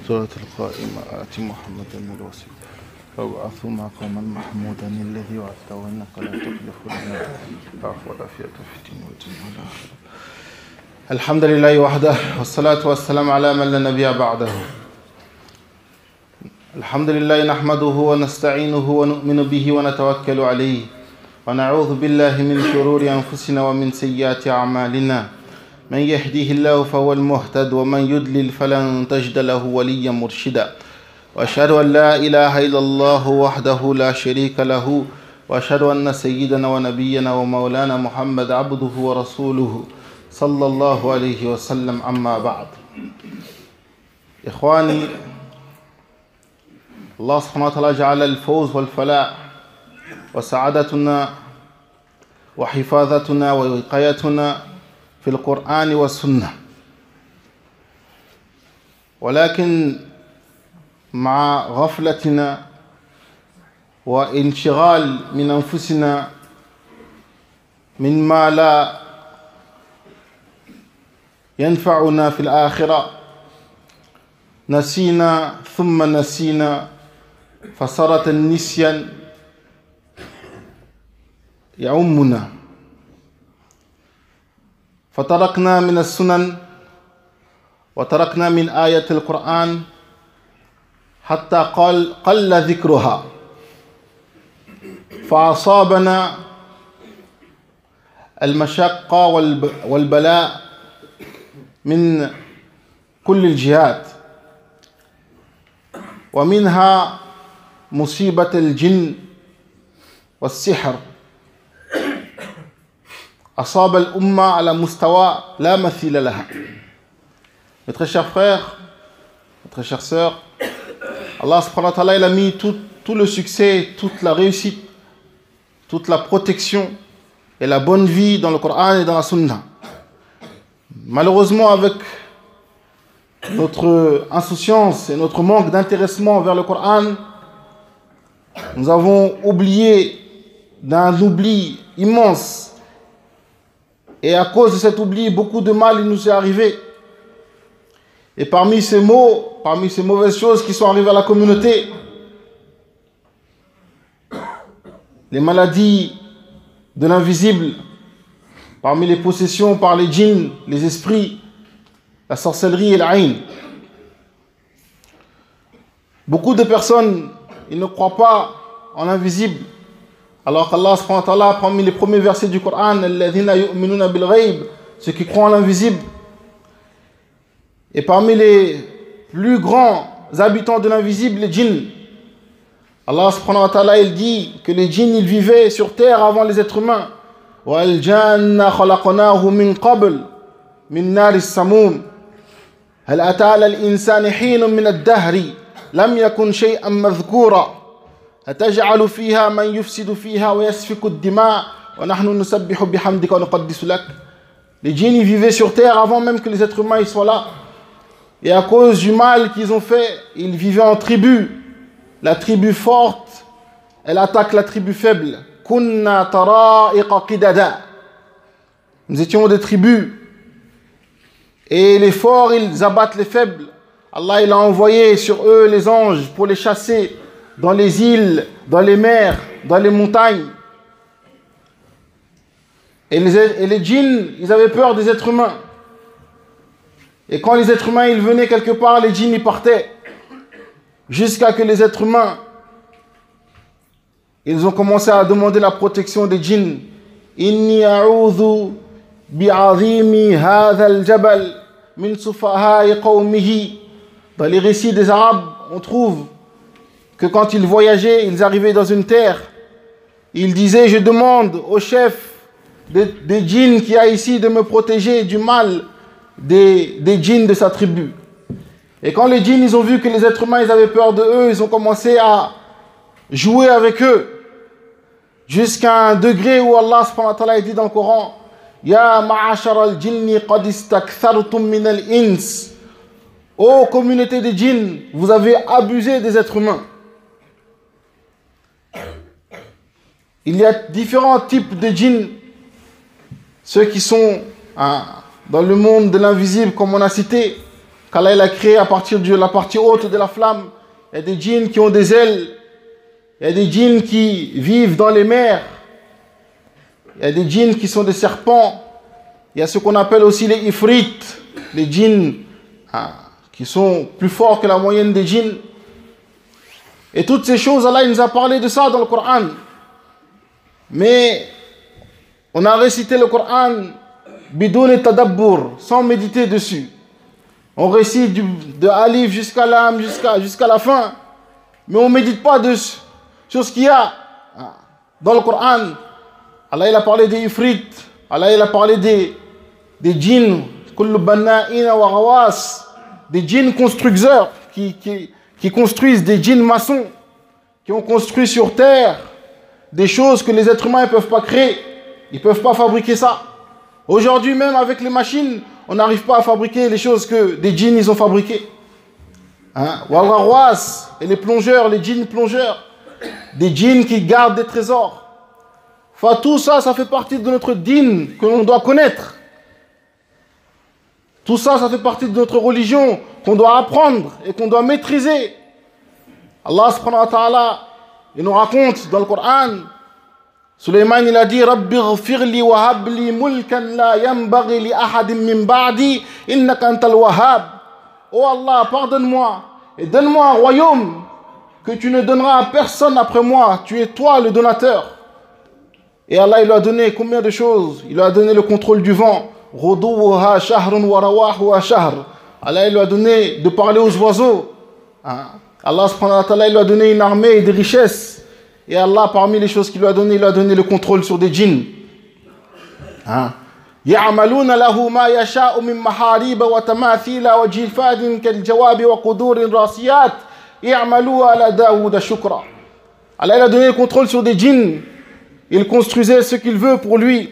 سورة القائمة آت محمدا الوسيلة وابعثه مقاما محمودا الذي وعدته إنك لا تخلف الميعاد العفو والعافية في الدين والدنيا والآخرة. الحمد لله وحده والصلاة والسلام على من لا نبي بعده. الحمد لله نحمده ونستعينه ونؤمن به ونتوكل عليه ونعوذ بالله من شرور أنفسنا ومن سيئات أعمالنا. من يهديه الله فهو المهتد ومن يضلل فلن تجد له وليا مرشدا. وأشهد أن لا إله إلا الله وحده لا شريك له وأشهد أن سيدنا ونبينا ومولانا محمد عبده ورسوله صلى الله عليه وسلم. أما بعد. إخواني، الله سبحانه وتعالى جعل الفوز والفلاح وسعادتنا وحفاظتنا ووقايتنا في القرآن والسنة، ولكن مع غفلتنا وانشغال من أنفسنا مما لا ينفعنا في الآخرة نسينا ثم نسينا، فصارت النسيان يعمنا، فتركنا من السنن وتركنا من آية القرآن حتى قل ذكرها، فأصابنا المشقة والبلاء من كل الجهات، ومنها مصيبة الجن والسحر أصاب الأمة على مستوى لا مثيل لها. Mes très chers frères, mes très chères sœurs, Allah subhanahu wa ta'ala, il a mis tout le succès, toute la réussite, toute la protection et la bonne vie dans le Coran et dans la Sunna. Malheureusement, avec notre insouciance et notre manque d'intéressement vers le Coran, nous avons oublié d'un oubli immense. Et à cause de cet oubli, beaucoup de mal il nous est arrivé. Et parmi ces mots, parmi ces mauvaises choses qui sont arrivées à la communauté, les maladies de l'invisible, parmi les possessions par les djinns, les esprits, la sorcellerie et l'aïn. Beaucoup de personnes, ils ne croient pas en l'invisible. Alors qu'Allah subhanahu wa ta'ala, parmi les premiers versets du Coran, alladhina yu'minuna bil ghayb, ceux qui croient en l'invisible. Et parmi les plus grands habitants de l'invisible, les djinns. Allah subhanahu wa ta'ala, il dit que les djinns, ils vivaient sur terre avant les êtres humains. Wal janna khalaqnahu min qabl min nar as-samum. Hal ata 'ala al-insani hinun min ad-dahri lam yakun shay'an madhkura. أتجعل فيها من يفسد فيها ويسفك الدماء ونحن نسبح بحمدك ونقدس لك. Les djinns ils vivaient sur terre avant même que les êtres humains ils soient là. Et à cause du mal qu'ils ont fait, ils vivaient en tribu. La tribu forte, elle attaque la tribu faible. Kunna tara'iqa qidada. Nous étions des tribus. Et les forts, ils abattent les faibles. Allah il a envoyé sur eux les anges pour les chasser dans les îles, dans les mers, dans les montagnes. Et les djinns, ils avaient peur des êtres humains. Et quand les êtres humains ils venaient quelque part, les djinns ils partaient. Jusqu'à que les êtres humains, ils ont commencé à demander la protection des djinns. Inni a'udhu bi'azimi hadha al-jabal min sufaha'i qawmihi. Dans les récits des Arabes, on trouve que quand ils voyageaient, ils arrivaient dans une terre, ils disaient, je demande au chef des djinns qui a ici de me protéger du mal des djinns de sa tribu. Et quand les djinns ils ont vu que les êtres humains ils avaient peur de eux, ils ont commencé à jouer avec eux jusqu'à un degré où Allah subhanahu wa ta'ala dit dans le Coran, Ya ma'ashar al-jinni qad istakthartum min al-ins. Ô communauté des djinns, vous avez abusé des êtres humains. Il y a différents types de djinns. ceux qui sont dans le monde de l'invisible, comme on a cité, qu'Allah il a créé à partir de la partie haute de la flamme. Il y a des djinns qui ont des ailes, il y a des djinns qui vivent dans les mers, il y a des djinns qui sont des serpents, il y a ce qu'on appelle aussi les ifrit, les djinns qui sont plus forts que la moyenne des djinns. Et toutes ces choses, Allah il nous a parlé de ça dans le Coran. Mais on a récité le Coran bidoun tadabbur, sans méditer dessus. On récite de Alif jusqu'à Lam, jusqu'à la fin. Mais on ne médite pas sur ce qu'il y a dans le Coran. Allah il a parlé des ifrit. Allah il a parlé des djinns. Kullu banna'ina wa ghawas. Des djinns constructeurs qui construisent, des djinns maçons qui ont construit sur terre des choses que les êtres humains ne peuvent pas créer. Ils ne peuvent pas fabriquer ça. Aujourd'hui même avec les machines, on n'arrive pas à fabriquer les choses que des djinns ils ont fabriquées. Wal-Ghawas et les plongeurs, les djinns plongeurs, des djinns qui gardent des trésors. Enfin tout ça, ça fait partie de notre din que l'on doit connaître. Tout ça, ça fait partie de notre religion qu'on doit apprendre et qu'on doit maîtriser. Allah subhanahu wa ta'ala, il nous raconte dans le Coran, Sulayman il a dit Rabbi ghfirli wa habli mulkan la yanbaghi li ahadin min ba'di innaka antal wahhab. Oh Allah, pardonne-moi et donne-moi un royaume que tu ne donneras à personne après moi. Tu es toi le donateur. Et Allah il lui a donné combien de choses? Il lui a donné le contrôle du vent. Ghuduwuha shahrun wa rawahuha shahr. Allah il lui a donné de parler aux oiseaux. Allah subhanahu wa ta'ala il lui a donné une armée et des richesses. Et Allah, parmi les choses qu'il lui a donné, il lui a donné le contrôle sur des djinns. يعملون له ما يشاء من محاريب وتماثيل وجفاد كالجواب وقدور راسيات يعملوا على داود شكرا. Allah il a donné le contrôle sur des djinns. Il construisait ce qu'il veut pour lui.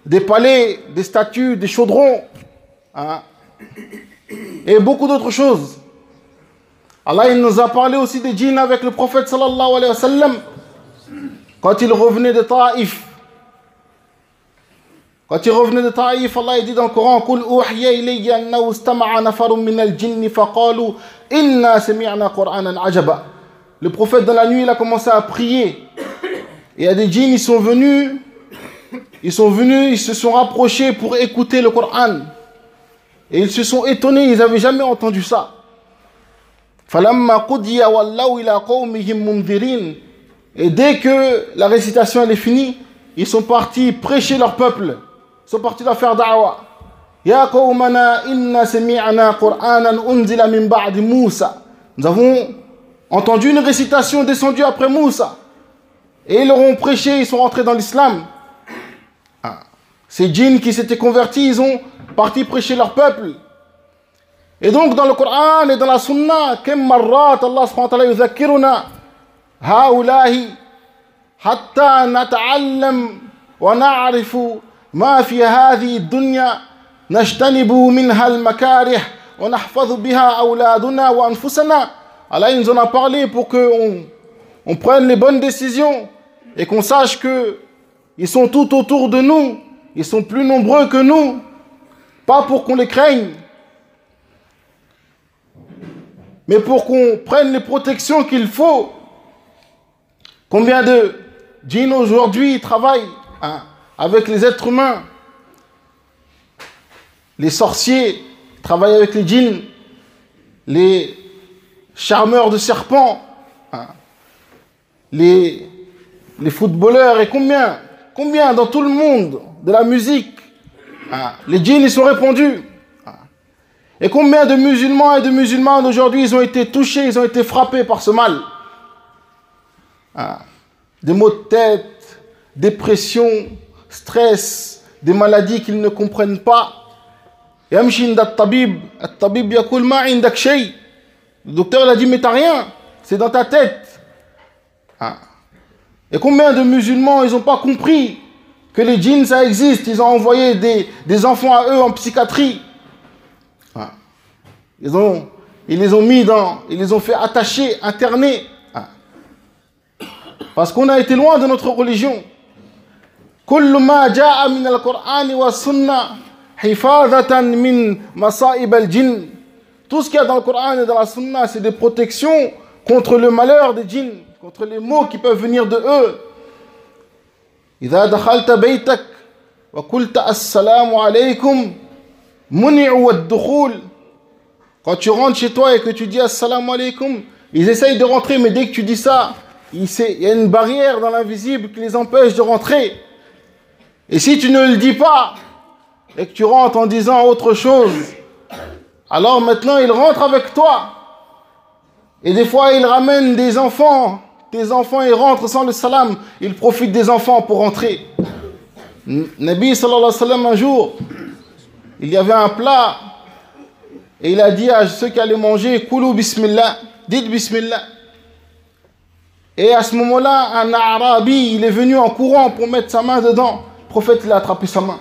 Des palais, des statues, des chaudrons. Et beaucoup d'autres choses. Allah il nous a parlé aussi des djinns avec le prophète sallallahu alayhi wa sallam quand il revenait de Taïf. Quand il revenait de Taïf, Allah il dit dans le Coran Qul uhiya ilayya annahu istama'a nafarun min al-jinn faqalu inna sami'na qur'anan ajaba. Le prophète dans la nuit il a commencé à prier. Et il y a des djinns ils sont venus, ils se sont rapprochés pour écouter le Coran. Et ils se sont étonnés, ils n'avaient jamais entendu ça. Et dès que la récitation elle est finie, ils sont partis prêcher leur peuple. Ils sont partis leur faire da'wa. Ya qawmana inna sami'na qur'anan unzila min ba'di Moussa. Nous avons entendu une récitation descendue après Moussa. Et ils leur ont prêché, ils sont rentrés dans l'islam. Ces djinns qui s'étaient convertis, ils ont parti prêcher leur peuple. Et donc dans le Coran et dans la Sunna, كم مرات الله سبحانه وتعالى يذكرنا هؤلاء حتى نتعلم ونعرف ما في هذه الدنيا نجتنب منها المكاره ونحفظ بها أولادنا وأنفسنا. Allah il nous en a parlé pour qu'on prenne les bonnes décisions et qu'on sache qu'ils sont tout autour de nous, ils sont plus nombreux que nous, pas pour qu'on les craigne, mais pour qu'on prenne les protections qu'il faut. Combien de djinns aujourd'hui travaillent avec les êtres humains? Les sorciers travaillent avec les djinns, les charmeurs de serpents, les footballeurs, et combien dans tout le monde de la musique, les djinns ils sont répandus. Et combien de musulmans et de musulmanes aujourd'hui, ils ont été touchés, ils ont été frappés par ce mal. Des maux de tête, dépression, stress, des maladies qu'ils ne comprennent pas. Le docteur il a dit, mais t'as rien, c'est dans ta tête. Et combien de musulmans, ils n'ont pas compris que les djinns, ça existe. Ils ont envoyé des enfants à eux en psychiatrie. Ils les ont mis ils les ont fait attacher, interner. Parce qu'on a été loin de notre religion. كل ما جاء من القرآن والسنة حفاظة من مصائب الجن. Tout ce qu'il y a dans le Coran et dans la Sunna, c'est des protections contre le malheur des djinns, contre les maux qui peuvent venir de eux. إذا دخلت بيتك وقلت السلام عليكم منعوا الدخول. Quand tu rentres chez toi et que tu dis assalamu alaikum, ils essayent de rentrer, mais dès que tu dis ça, il y a une barrière dans l'invisible qui les empêche de rentrer. Et si tu ne le dis pas, et que tu rentres en disant autre chose, alors maintenant ils rentrent avec toi. Et des fois ils ramènent des enfants, tes enfants ils rentrent sans le salam, ils profitent des enfants pour rentrer. Nabi sallallahu alayhi wa sallam, un jour, il y avait un plat, et il a dit à ceux qui allaient manger, Koulou bismillah, dites bismillah. Et à ce moment-là, un Arabi, il est venu en courant pour mettre sa main dedans. Le prophète, il a attrapé sa main.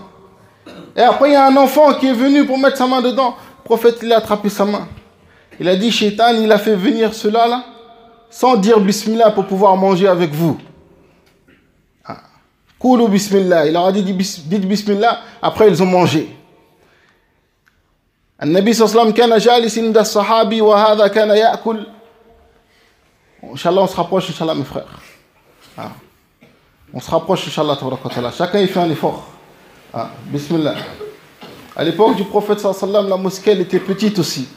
Et après, il y a un enfant qui est venu pour mettre sa main dedans. Le prophète, il a attrapé sa main. Il a dit, Shaitan, il a fait venir cela là, sans dire bismillah pour pouvoir manger avec vous. Koulou bismillah. Il leur a dit, dites bismillah. Après, ils ont mangé. النبي صلى الله عليه وسلم كان جالس عند الصحابي وهذا كان يأكل. Inch'Allah, on se rapproche, Inch'Allah, mes frères. On se rapproche, Inch'Allah, chacun il fait un effort. Bismillah. À l'époque du prophète sallallahu alayhi wa sallam, la mosquée elle était petite aussi.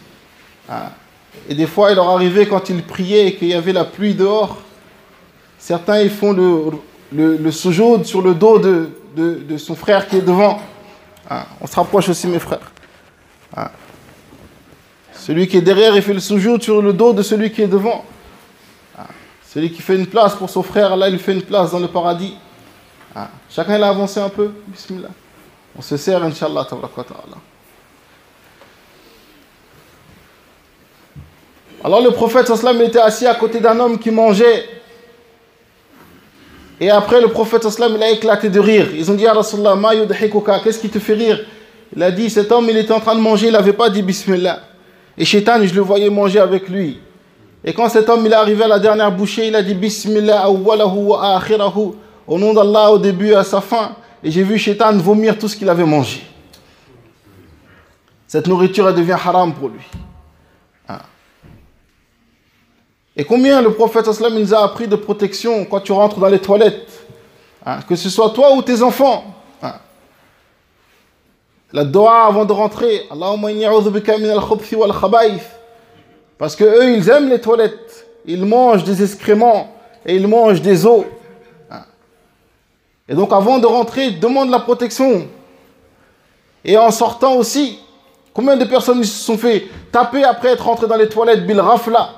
Et des fois, il leur arrivait quand ils priaient et qu'il y avait la pluie dehors, certains ils font le sujoud sur le dos de son frère qui est devant. On se rapproche aussi, mes frères. Celui qui est derrière, il fait le sujoud sur le dos de celui qui est devant. Celui qui fait une place pour son frère, là, il fait une place dans le paradis. Chacun il a avancé un peu. Bismillah. On se sert, Inch'Allah. Alors le prophète sallam était assis à côté d'un homme qui mangeait. Et après le prophète sallam il a éclaté de rire. Ils ont dit à Rasulullah, ma yudhikuka, qu'est-ce qui te fait rire? Il a dit, cet homme il était en train de manger, il n'avait pas dit Bismillah. Et Shaitan, je le voyais manger avec lui. Et quand cet homme il est arrivé à la dernière bouchée, il a dit Bismillah awwalahu wa akhirahu, au nom d'Allah au début et à sa fin. Et j'ai vu Shaitan vomir tout ce qu'il avait mangé. Cette nourriture elle devient haram pour lui. Et combien le prophète sallam nous a appris de protection quand tu rentres dans les toilettes, que ce soit toi ou tes enfants. La dua avant de rentrer, Allahumma inni a'udhu bika min al-khubthi wal khaba'ith. Parce que eux, ils aiment les toilettes. Ils mangent des excréments et ils mangent des os. Et donc avant de rentrer, demande la protection. Et en sortant aussi, combien de personnes se sont fait taper après être rentrés dans les toilettes bil rafla,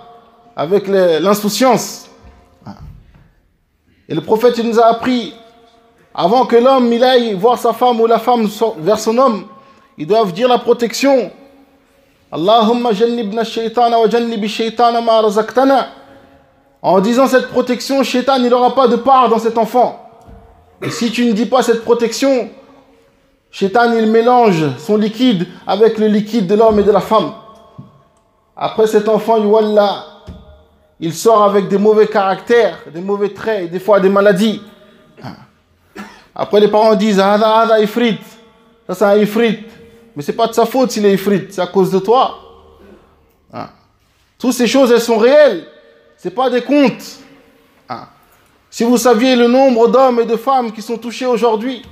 avec l'insouciance. Et le prophète il nous a appris, avant que l'homme il aille voir sa femme ou la femme vers son homme, ils doivent dire la protection. Allahumma jannibna shaytana wa jannibi shaytana ma razaqtana. En disant cette protection, Shaitan il n'aura pas de part dans cet enfant. Et si tu ne dis pas cette protection, Shaitan il mélange son liquide avec le liquide de l'homme et de la femme. Après cet enfant, il sort avec des mauvais caractères, des mauvais traits, des fois des maladies. Après les parents disent Hada ifrit, ça c'est un ifrit. Mais ce n'est pas de sa faute s'il est ifrit, c'est à cause de toi. Toutes ces choses elles sont réelles, ce n'est pas des contes. Si vous saviez le nombre d'hommes et de femmes qui sont touchés aujourd'hui,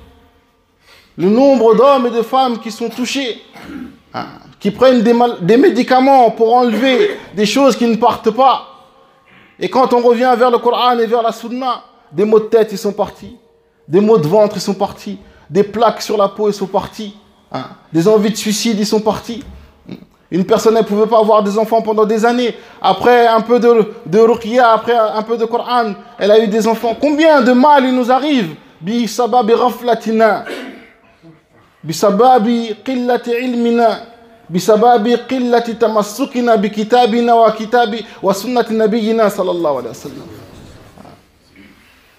le nombre d'hommes et de femmes qui sont touchés, qui prennent des médicaments pour enlever des choses qui ne partent pas. Et quand on revient vers le Coran et vers la Sunna, des maux de tête ils sont partis, des maux de ventre ils sont partis, des plaques sur la peau ils sont partis, des envies de suicide ils sont partis. Une personne ne pouvait pas avoir des enfants pendant des années. Après un peu de ruqya, après un peu de Coran, elle a eu des enfants. Combien de mal il nous arrive? Bi sababi ghaflatina, bi sababi qillati ilmina, bisababi qillati tamassukina bi kitabina wa sunnati nabiyina sallallahu alayhi wa sallam.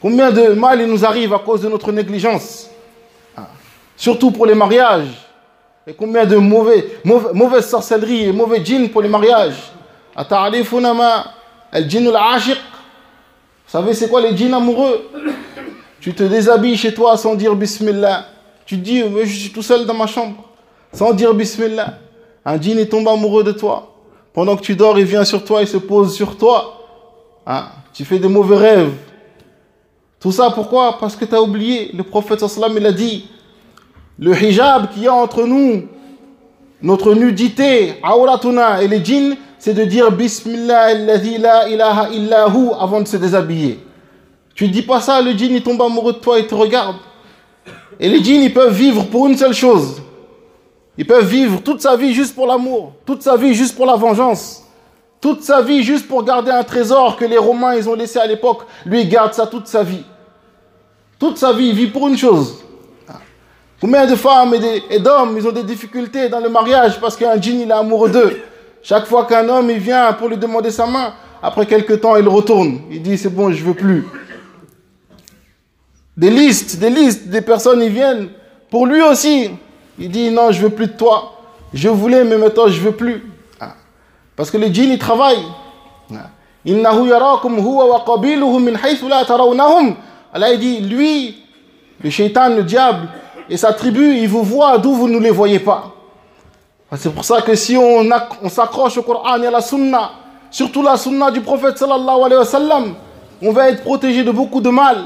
Combien de mal il nous arrive à cause de notre négligence, surtout pour les mariages. Et combien de mauvaises sorcelleries et mauvais djinns pour les mariages. Ata'arifuna ma al-djinn al-ashiq. Vous savez c'est quoi les djinns amoureux? Tu te déshabilles chez toi sans dire Bismillah. Tu te dis, mais je suis tout seul dans ma chambre, sans dire Bismillah. Un djinn il tombe amoureux de toi. Pendant que tu dors, il vient sur toi, il se pose sur toi. Hein? Tu fais des mauvais rêves. Tout ça, pourquoi? Parce que tu as oublié. Le prophète sallallahu alayhi wa sallam, il a dit, le hijab qu'il y a entre nous, notre nudité, awratuna et les djinns, c'est de dire Bismillah alladhi la ilaha illahu avant de se déshabiller. Tu ne dis pas ça, le djinn il tombe amoureux de toi, il te regarde. Et les djinns ils peuvent vivre pour une seule chose. Ils peuvent vivre toute sa vie juste pour l'amour, toute sa vie juste pour la vengeance, toute sa vie juste pour garder un trésor que les Romains ils ont laissé à l'époque. Lui il garde ça toute sa vie. Toute sa vie, il vit pour une chose. Combien de femmes et d'hommes ils ont des difficultés dans le mariage parce qu'un djinn il est amoureux d'eux. Chaque fois qu'un homme il vient pour lui demander sa main, après quelques temps il retourne. Il dit c'est bon, je veux plus. Des listes, des personnes ils viennent. Pour lui aussi, il dit non, je veux plus de toi. Je voulais, mais maintenant je veux plus. Parce que les djinns ils travaillent. Innahu yarakum huwa wa qabiluhu min haythu la tarawnahum. Allah il dit lui, le shaitan, le diable et sa tribu, ils vous voient d'où vous ne les voyez pas. C'est pour ça que si on s'accroche au Coran et à la Sunna, surtout la Sunna du prophète sallallahu alayhi wa sallam, on va être protégé de beaucoup de mal.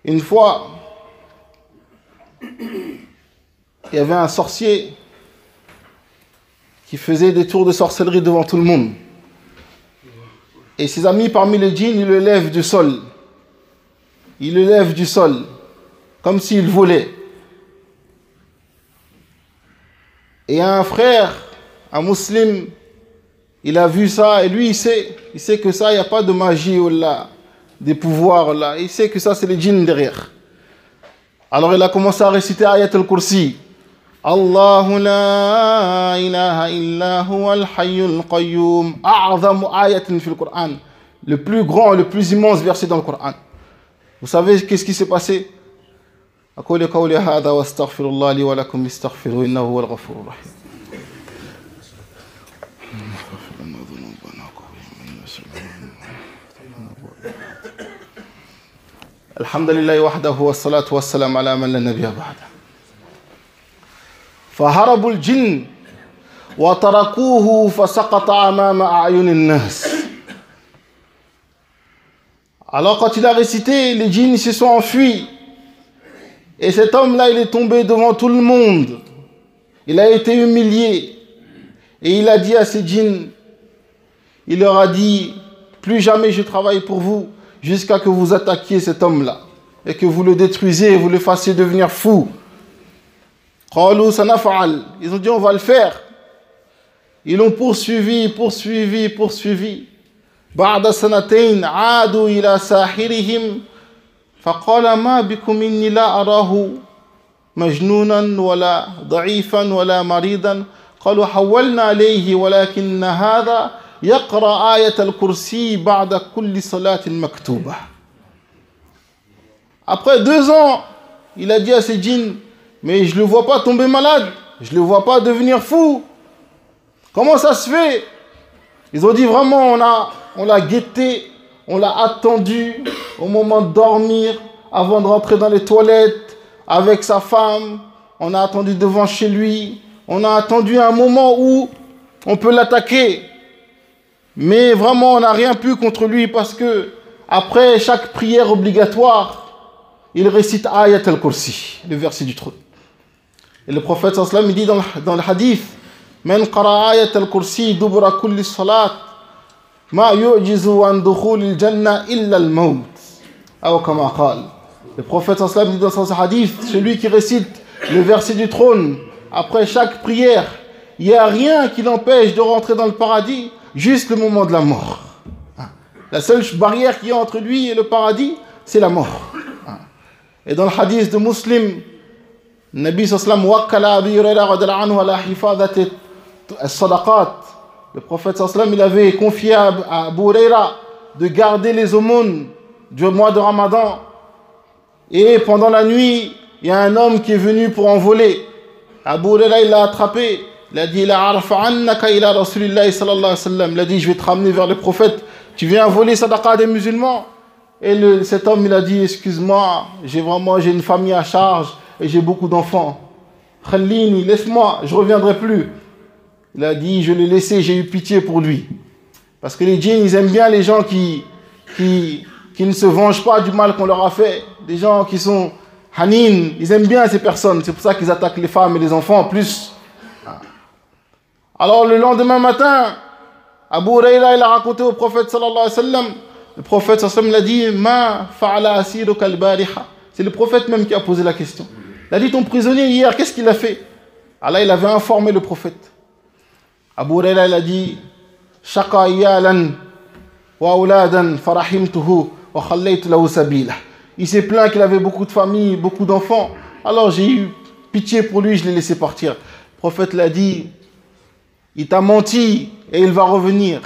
Une fois, il y avait un sorcier qui faisait des tours de sorcellerie devant tout le monde. Et ses amis parmi les djinns, ils le lèvent du sol. Ils le lèvent du sol, comme s'il volait. Et un frère, un musulman, il a vu ça et lui il sait que ça, il n'y a pas de magie ou là, des pouvoirs là. Il sait que ça c'est les djinns derrière. Alors il a commencé à réciter Ayat al-Kursi. Allahu la ilaha illa huwa al-hayyul qayyum. A'zamu ayatin fil Qur'an. Le plus grand, le plus immense verset dans le Coran. Vous savez qu'est-ce qui s'est passé? أقول قولي هذا واستغفر الله لي ولكم استغفروا إنه هو الغفور الرحيم. الحمد لله وحده والصلاة والسلام على من لا نبي بعده. فهربوا الجن وتركوه فسقط أمام أعين الناس. Alors quand il a récité, les djinns se sont enfuis. Et cet homme-là, il est tombé devant tout le monde. Il a été humilié. Et il a dit à ces djinns, il leur a dit, plus jamais je travaille pour vous, jusqu'à que vous attaquiez cet homme-là. Et que vous le détruisiez et vous le fassiez devenir fou. Qalu sanaf'al. Ils ont dit, on va le faire. Ils l'ont poursuivi. بعد سنتين عادوا إلى ساحرهم فقال ما بكم إني لا أراه مجنونا ولا ضعيفا ولا مريضا قالوا حولنا عليه ولكن هذا يقرأ آية الكرسي بعد كل صلاة مكتوبة. Après 2 ans, il a dit à ses djinns, mais je ne le vois pas tomber malade, je ne le vois pas devenir fou. Comment ça se fait? Ils ont dit vraiment, on l'a guetté, on l'a attendu au moment de dormir, avant de rentrer dans les toilettes, avec sa femme. On a attendu devant chez lui. On a attendu un moment où on peut l'attaquer. Mais vraiment, on n'a rien pu contre lui parce que après chaque prière obligatoire, il récite Ayat al-Kursi, le verset du trône. Et le prophète sallallahu alayhi wa sallam, il dit dans le hadith, من قرأ آية الكرسي دبر كل صلاة ما يعجز عن دخول الجنة إلا الموت أو كما قال. Le prophète sallallahu alayhi wa sallam dit dans son hadith, celui qui récite le verset du trône après chaque prière, il n'y a rien qui l'empêche de rentrer dans le paradis, juste le moment de la mort. La seule barrière qu'il y a entre lui et le paradis, c'est la mort. Et dans le hadith de Muslim, le Nabi sallallahu alayhi wa sallam wakkala Abi Hurayra radhiyallahu anhu ala hifadati as-sadaqat. Le prophète sallallahu alayhi wa sallam, il avait confié à Abu Hurayra de garder les aumônes du mois de Ramadan. Et pendant la nuit, il y a un homme qui est venu pour en voler. Abu Hurayra, il l'a attrapé. Il a dit, la arfa'annaka ila rasulillahi sallallahu alayhi wa sallam. Il a dit, je vais te ramener vers le prophète. Tu viens voler sadaqa des musulmans. Et cet homme, il a dit, excuse-moi, j'ai une famille à charge et j'ai beaucoup d'enfants. Khalini, laisse-moi, je ne reviendrai plus. Il a dit, je l'ai laissé, j'ai eu pitié pour lui. Parce que les djinns, ils aiment bien les gens qui ne se vengent pas du mal qu'on leur a fait. Des gens qui sont hanin, ils aiment bien ces personnes. C'est pour ça qu'ils attaquent les femmes et les enfants en plus. Alors le lendemain matin, Abu Huraira, il a raconté au prophète sallallahu alayhi wa sallam. Le prophète sallallahu alayhi wa sallam, il a dit, Ma fa'ala asiruka al-bariha. C'est le prophète même qui a posé la question. Il a dit, ton prisonnier hier, qu'est-ce qu'il a fait? Allah, il avait informé le prophète. Abu Huraira, il a dit, Shaqa iyalan wa auladan farahimtuhu wa khallaytu lahu sabila. Il s'est plaint qu'il avait beaucoup de familles, beaucoup d'enfants. Alors j'ai eu pitié pour lui, je l'ai laissé partir. Le prophète l'a dit, il t'a menti et il va revenir.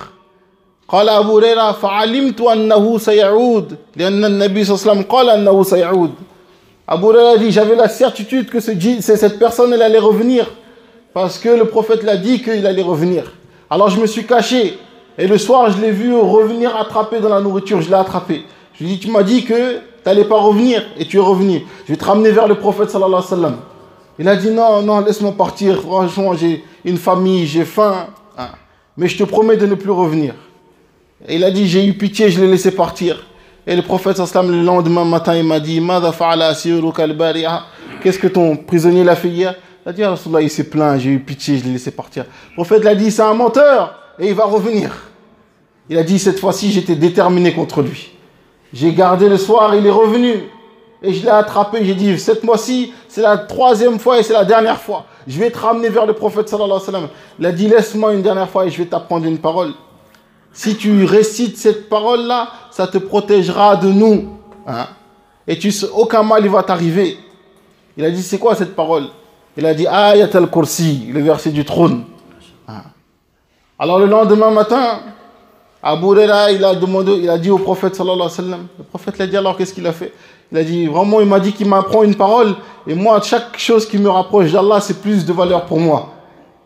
قال أبو هريرة فعلمت أنه سيعود لأن النبي صلى الله عليه وسلم قال أنه سيعود. Abu Huraira dit, j'avais la certitude que cette personne elle allait revenir parce que le prophète l'a dit qu'il allait revenir. Alors je me suis caché et le soir je l'ai vu revenir attrapé dans la nourriture, je l'ai attrapé. Je lui ai dit, tu m'as dit que tu n'allais pas revenir et tu es revenu. Je vais te ramener vers le prophète sallallahu alayhi wa sallam. Il a dit, non, laisse-moi partir, franchement j'ai une famille, j'ai faim, mais je te promets de ne plus revenir. Et il a dit, j'ai eu pitié, je l'ai laissé partir. Et le prophète sallallahu alayhi wa sallam, le lendemain matin, il m'a dit, Mada fa'ala asiruka al-bariha. Qu'est-ce que ton prisonnier l'a fait hier? Il a dit, Rasulullah, il s'est plaint, j'ai eu pitié, je l'ai laissé partir. Le prophète l'a dit, c'est un menteur et il va revenir. Il a dit, cette fois-ci, j'étais déterminé contre lui. J'ai gardé le soir, il est revenu. Et je l'ai attrapé, j'ai dit, cette fois-ci, c'est la troisième fois et c'est la dernière fois. Je vais te ramener vers le prophète sallallahu alayhi wa sallam. Il a dit, laisse-moi une dernière fois et je vais t'apprendre une parole. Si tu récites cette parole-là, ça te protégera de nous. Et aucun mal il va t'arriver. Il a dit, c'est quoi cette parole? Il a dit, Ayat al-Kursi, le verset du trône. Alors le lendemain matin, Abu Huraira, il a dit au prophète sallallahu alayhi wa sallam. Le prophète l'a dit, alors qu'est-ce qu'il a fait? Il a dit, vraiment, il m'a dit qu'il m'apprend une parole. Et moi, chaque chose qui me rapproche d'Allah, c'est plus de valeur pour moi.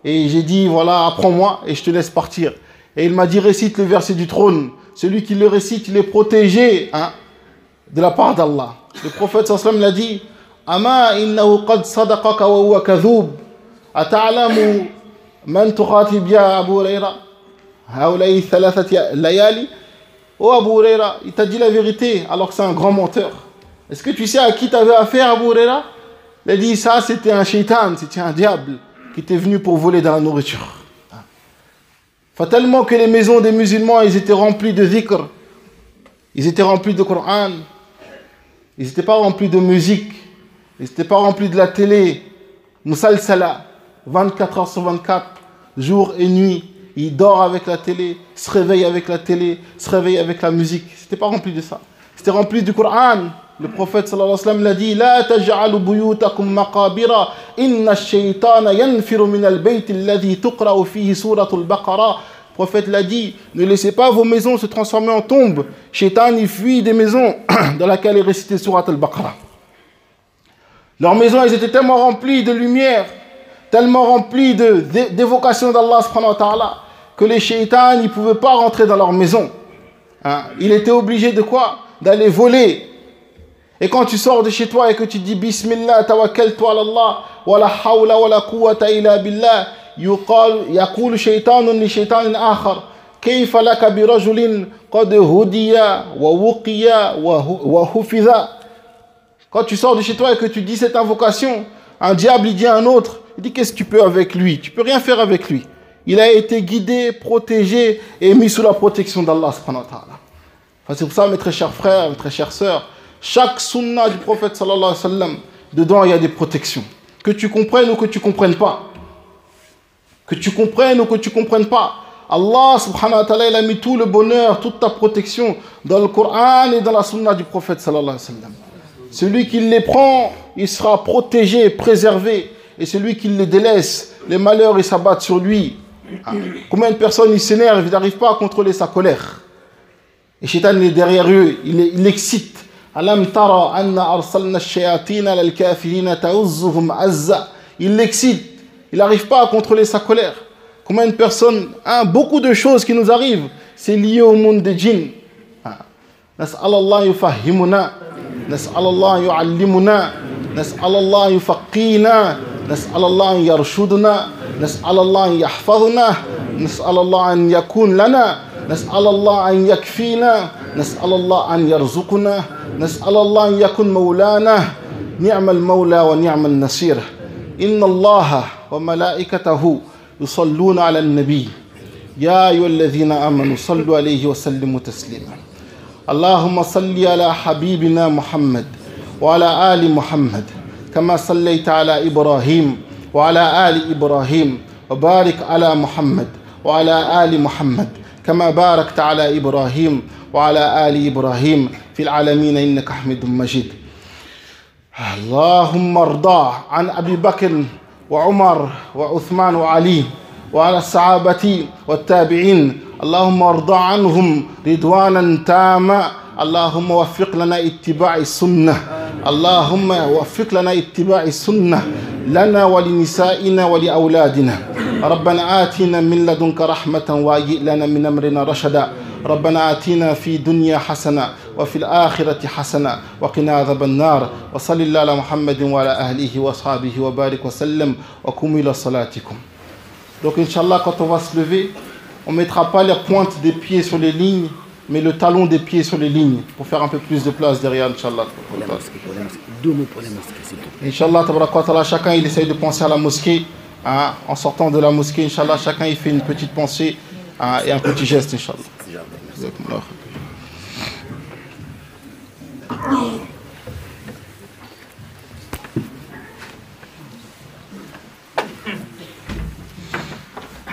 Et j'ai dit, voilà, apprends-moi et je te laisse partir. Et il m'a dit, récite le verset du trône. Celui qui le récite, il est protégé de la part d'Allah. Le prophète sallallahu alayhi wa sallam l'a dit, Ama innahu qad sadaqaka wa huwa kadhub. Ata'alamu man tukhatib ya Abu Huraira? Haoulaï thalathati layali. Oh Abu Huraira, il t'a dit la vérité alors que c'est un grand menteur. Est-ce que tu sais à qui tu avais affaire, Abu Huraira? Il a dit, ça c'était un shaitan, c'était un diable qui était venu pour voler dans la nourriture. Tellement que les maisons des musulmans, ils étaient remplis de dhikr, ils étaient remplis de Coran, ils n'étaient pas remplis de musique, ils n'étaient pas remplis de la télé, musalsala, 24 heures sur 24, jour et nuit, il dort avec la télé, se réveille avec la télé, se réveille avec la musique. C'était pas rempli de ça. C'était rempli du Coran. Le prophète sallallahu alayhi wa sallam l'a dit, La taj'alu buyutakum maqabira, inna ash-shaytana yanfiru min al-bayt alladhi tuqra'u fihi suratul Baqara. Le prophète l'a dit, ne laissez pas vos maisons se transformer en tombes. Shaitan, il fuit des maisons dans lesquelles est récité surat al-Baqara. Leurs maisons, elles étaient tellement remplies de lumière, tellement remplies d'évocation d'Allah subhanahu wa ta'ala, que les shaitans, ils ne pouvaient pas rentrer dans leur maison. Il était obligé de quoi? D'aller voler. Et quand tu sors de chez toi et que tu dis Bismillah, tawakkaltu ala Allah, wa la hawla wa la quwwata illa billah, yaqulu shaytanun li shaytanin akhar, kayfa laka bi rajulin qad hudiya wa wuqiya wa hufiza. Quand tu sors de chez toi et que tu dis cette invocation, un diable il dit à un autre, il dit qu'est-ce que tu peux avec lui? Tu peux rien faire avec lui. Il a été guidé, protégé et mis sous la protection d'Allah subhanahu wa ta'ala. C'est pour ça, mes très chers frères, mes très chères sœurs, chaque sunnah du prophète sallallahu alayhi wa sallam, dedans il y a des protections. Que tu comprennes ou que tu ne comprennes pas. Que tu comprennes ou que tu ne comprennes pas. Allah subhanahu wa ta'ala, il a mis tout le bonheur, toute ta protection dans le Coran et dans la sunnah du prophète sallallahu alayhi wa sallam. Celui qui les prend, il sera protégé, préservé. Et celui qui les délaisse, les malheurs, ils s'abattent sur lui. Combien de personnes ils s'énervent, ils n'arrivent pas à contrôler sa colère. Et Shaitan est derrière eux, il l'excite. Alam tara anna arsalna ash-shayatina lal kafirina ta'uzzuhum azza. Il l'excite, il n'arrive pas à contrôler sa colère. Combien de personnes, beaucoup de choses qui nous arrivent, c'est lié au monde des djinns. نسأل الله يفهمنا، نسأل الله يعلمنا، نسأل الله يفقينا، نسأل الله أن يرشدنا، نسأل الله أن يحفظنا، نسأل الله أن يكون لنا، نسأل الله أن يكفينا، نسأل الله أن يرزقنا، نسأل الله أن يكون مولانا، نعم المولى ونعم النصير. إن الله وملائكته يصلون على النبي يا أيها الذين آمنوا صلوا عليه وسلموا تسليما. اللهم صل على حبيبنا محمد وعلى آل محمد كما صليت على إبراهيم وعلى آل إبراهيم، وبارك على محمد وعلى آل محمد كما باركت على إبراهيم وعلى آل إبراهيم في العالمين إنك حميد مجيد. اللهم ارضى عن أبي بكر وعمر وعثمان وعلي وعلى الصحابة والتابعين، اللهم ارضى عنهم رضوانا تاما. اللهم وفق لنا اتباع السنة، اللهم وفق لنا اتباع السنة لنا ولنسائنا ولأولادنا. ربنا آتنا من لدنك رحمة وهيئ لنا من أمرنا رشدا. ربنا آتنا في الدنيا حسنة وفي الآخرة حسنة وقنا عذاب النار. وصل الله على محمد وعلى أهله وأصحابه وبارك وسلم وقوموا إلى صلاتكم. Donc Inch'Allah, quand on va se lever, on ne mettra pas les pointes des pieds sur les lignes, mais le talon des pieds sur les lignes, pour faire un peu plus de place derrière, Inch'Allah. Deux mots pour la mosquée, s'il te plaît. Inch'Allah, tabaraka wa ta'ala, chacun il essaye de penser à la mosquée. Hein, en sortant de la mosquée, Inch'Allah, chacun il fait une petite pensée et un petit geste, Inch'Allah.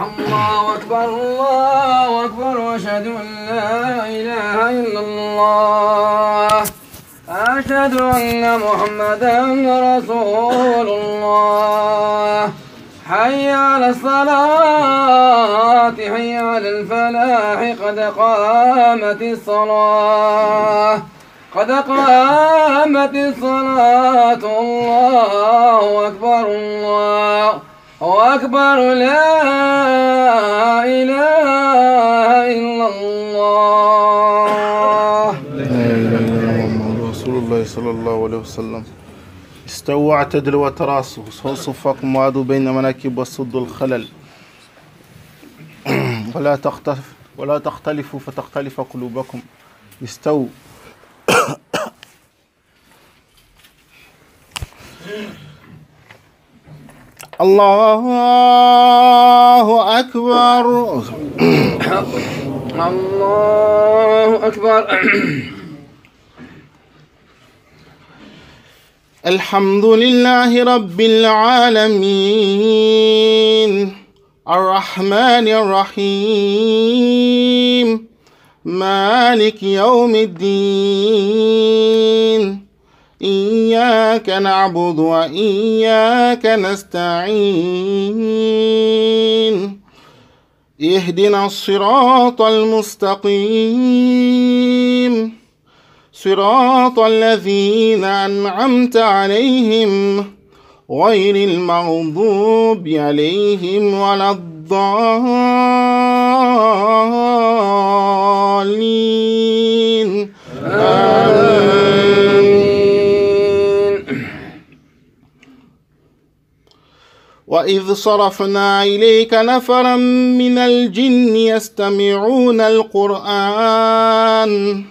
الله أكبر الله أكبر وأشهد أن لا إله إلا الله أشهد أن محمدا رسول الله حي على الصلاة حي على الفلاح قد قامت الصلاة قد قامت الصلاة الله أكبر الله أكبر لا إله إلا الله. لا إله إلا الله محمد رسول الله صلى الله عليه وسلم. استووا اعتدلوا وتراصوا صفوفكم وعدوا بين مناكب وصدوا الخلل ولا تختلفوا فتختلف قلوبكم. استووا. الله أكبر الله أكبر. الحمد لله رب العالمين الرحمن الرحيم مالك يوم الدين إياك نعبد وإياك نستعين اهدنا الصراط المستقيم صراط الذين أنعمت عليهم غير المغضوب عليهم ولا الضالين آمين. وإذ صرفنا إليك نفرا من الجن يستمعون القرآن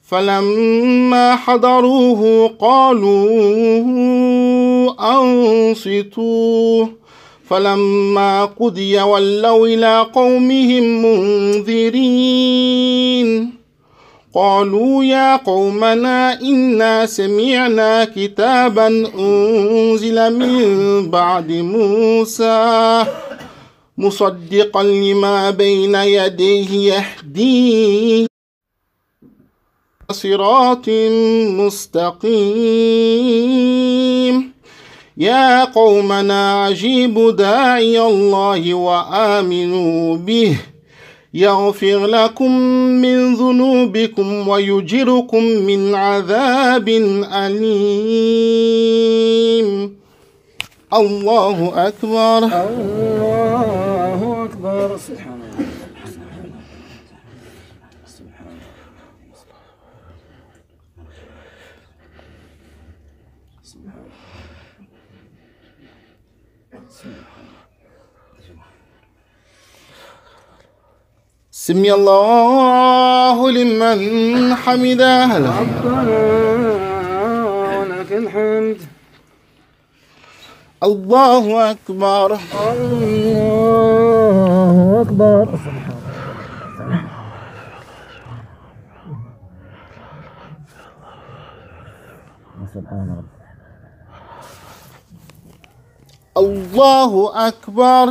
فلما حضروه قالوا أنصتوا فلما قضي ولوا إلى قومهم منذرين قالوا يا قومنا إنا سمعنا كتابا أنزل من بعد موسى مصدقا لما بين يديه يهدي صراط مستقيم يا قومنا أجيبوا داعي الله وآمنوا به يغفر لكم من ذنوبكم ويجركم من عذاب أليم. الله أكبر الله أكبر. سبحان الله. سمي الله لمن حمده. ربنا لك الحمد. الله أكبر. الله أكبر. سبحان ربي. الله أكبر.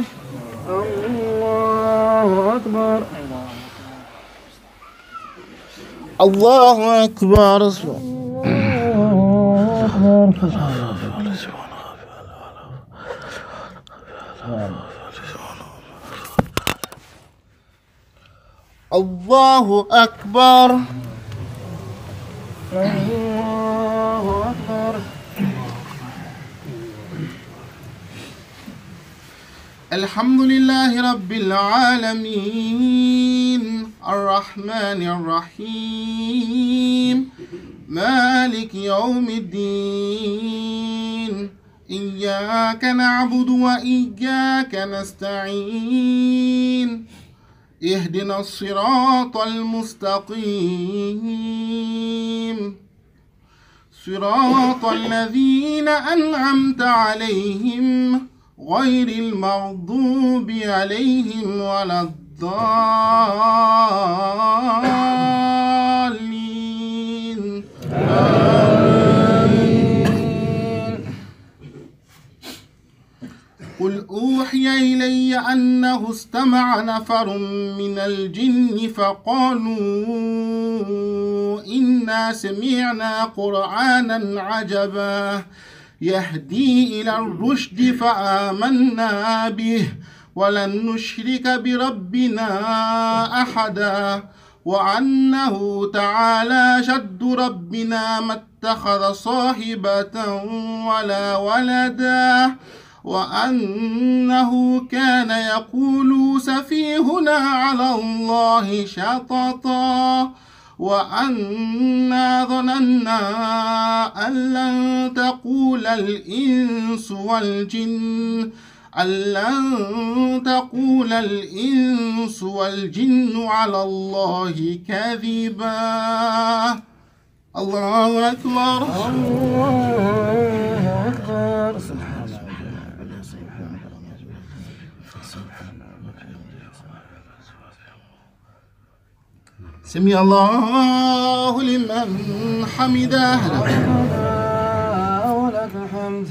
الله أكبر. الله أكبر. الله أكبر. الله أكبر. الحمد لله رب العالمين الرحمن الرحيم مالك يوم الدين إياك نعبد وإياك نستعين اهدنا الصراط المستقيم صراط الذين أنعمت عليهم غير المغضوب عليهم ولا الضالين. آمين. قل أوحي إلي أنه استمع نفر من الجن فقالوا إنا سمعنا قرآنا عجبا يهدي إلى الرشد فآمنا به ولن نشرك بربنا أحدا وأنه تعالى جد ربنا ما اتخذ صاحبة ولا ولدا وأنه كان يقول سفيهنا على الله شططا وأنا ظننا أن لن تقول الإنس والجن على الله كذبا. الله أكبر. الله أكبر. سمي الله لمن حمده. ولك الحمد.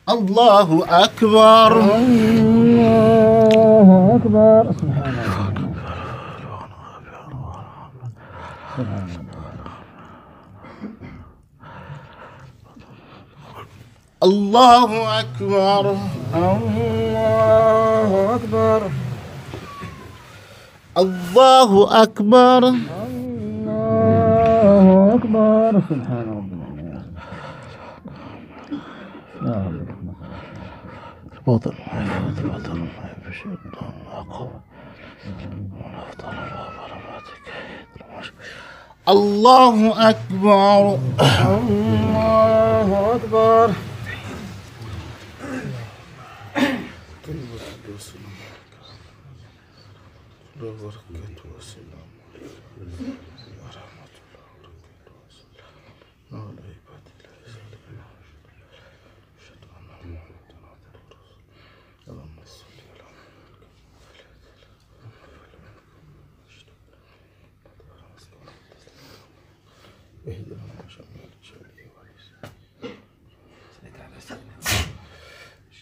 الله أكبر. الله أكبر. سبحان الله أكبر. الله أكبر. الله أكبر. الله أكبر. سبحان ربنا. يا رب تفضل تفضل بشيطان أقوى ونفضل الله أكبر. الله أكبر.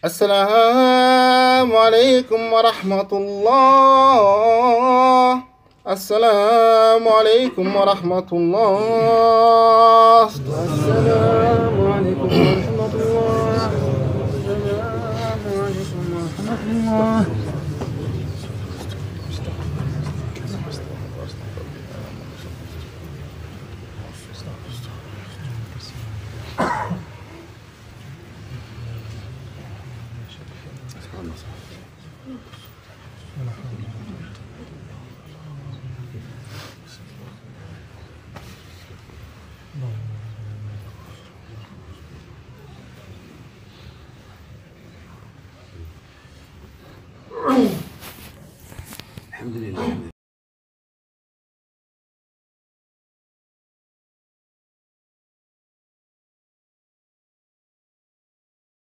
السلام عليكم ورحمة الله. السلام عليكم ورحمة الله. السلام عليكم ورحمة الله. السلام عليكم ورحمة الله. سبحان الله.